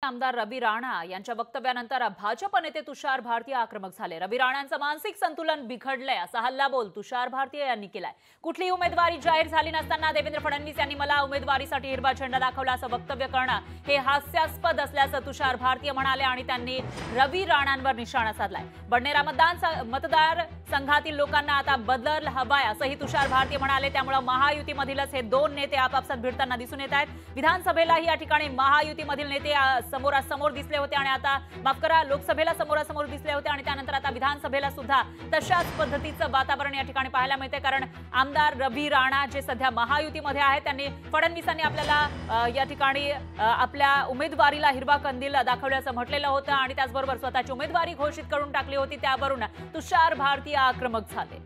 आमदार रवी राणा यांच्या वक्तव्यानंतर भाजप नेते तुषार भारती आक्रमक झाले। रवी राणांचं मानसिक संतुलन बिघडलंय असा हल्लाबोल तुषार भारती यांनी केलाय। कुठली उमेदवारी जाहीर झाली नसताना देवेंद्र फडणवीस यांनी मला उमेदवारीसाठी हिरवा झेंडा दाखवला असं वक्तव्य करणं हे हास्यास्पद असल्याचं तुषार भारती म्हणाले आणि त्यांनी रवी राणांवर निशाणा साधलाय। बडनेरा मतदार संघातील लोकांना आता बदल हवाय असंही तुषार भारती म्हणाले। त्यामुळे महायुतीमधीलच हे दोन नेते आपापसात भिडताना दिसून येत आहेत। विधानसभेलाही या ठिकाणी महायुतीमधील नेते समोरासमोर दिसले होते आणि आता माफ करा लोकसभेला समोरासमोर दिसले होते आणि त्यानंतर आता विधानसभेला सुद्धा तशाच पद्धतीचं वातावरण या ठिकाणी पाहायला मिळते। कारण आमदार रवी राणा जे सध्या महायुतीमध्ये आहेत त्यांनी फडणवीसांनी आपल्याला या ठिकाणी आपल्या उमेदवारीला हिरवा कंदील दाखवल्याचं म्हटलेलं होतं आणि त्याचबरोबर स्वतःची उमेदवारी घोषित करून टाकली होती। त्यावरून तुषार भारती आक्रमक झाले।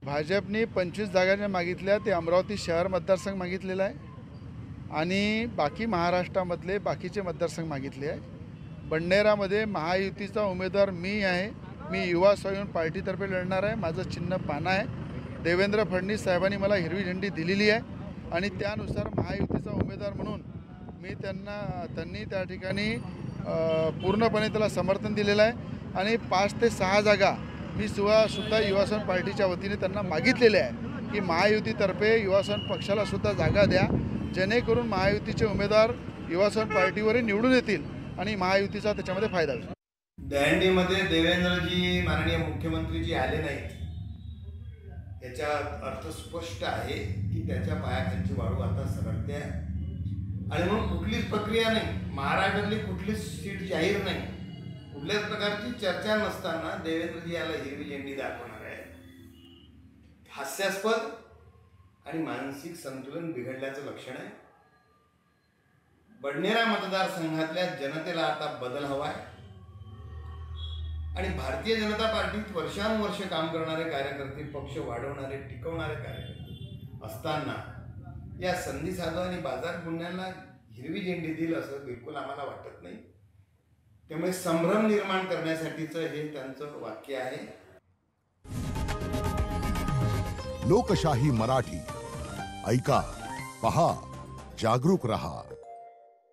भाजपने 25 जागांनी मागितल्या, ते अमरावती शहर मतदारसंघ मागितलेला आहे आणि बाकी महाराष्ट्रामधले बाकीचे मतदारसंघ मागितले आहे। बडनेरामध्ये महायुतीचा उमेदवार मी आहे। मी युवा स्वाभिमान पार्टीतर्फे लढणार आहे। माझं चिन्ह पाना आहे। देवेंद्र फडणवीस साहेबांनी मला हिरवी झेंडी दिलेली आहे आणि त्यानुसार महायुतीचा उमेदवार म्हणून मी त्यांनी त्या ठिकाणी पूर्णपणे त्याला समर्थन दिलेलं आहे आणि 5 ते 6 जागा मी सुद्धा युवा स्वाभिमान पार्टीच्या वतीने त्यांना मागितलेले आहे की महायुतीतर्फे युवा स्वाभिमान पक्षाला सुद्धा जागा द्या, जेणेकरून महायुतीचे उमेदवार युवा स्वाभिमान पार्टीवर निवडून येतील आणि महायुतीचा त्याच्यामध्ये फायदा होईल। दहंडीमध्ये देवेंद्रजी माननीय मुख्यमंत्रीजी आले नाहीत याचा अर्थ स्पष्ट आहे की त्याच्या पायाखालची वाळू आता सरकते आहे आणि म्हणून कुठलीच प्रक्रिया नाही, महाराष्ट्रातली कुठलीच सीट जाहीर नाही, कुठल्याच प्रकारची चर्चा नसताना देवेंद्रजी याला हिरवी झेंडी दाखवणार आहे। हास्यास्पद आणि मानसिक संतुलन बिघडल्याचं लक्षण आहे। बडनेरा मतदारसंघातल्या जनतेला आता बदल हवा आहे आणि भारतीय जनता पार्टीत वर्षानुवर्ष काम करणारे कार्यकर्ते, पक्ष वाढवणारे, टिकवणारे कार्यकर्ते असताना या संधी साधू आणि बाजार गुन्ह्यांना हिरवी झेंडी दिली असं बिलकुल आम्हाला वाटत नाही। त्यामुळे संभ्रम निर्माण करण्यासाठीचं हे त्यांचं वाक्य आहे। लोकशाही मराठी ऐका, पहा, जागरूक रहा।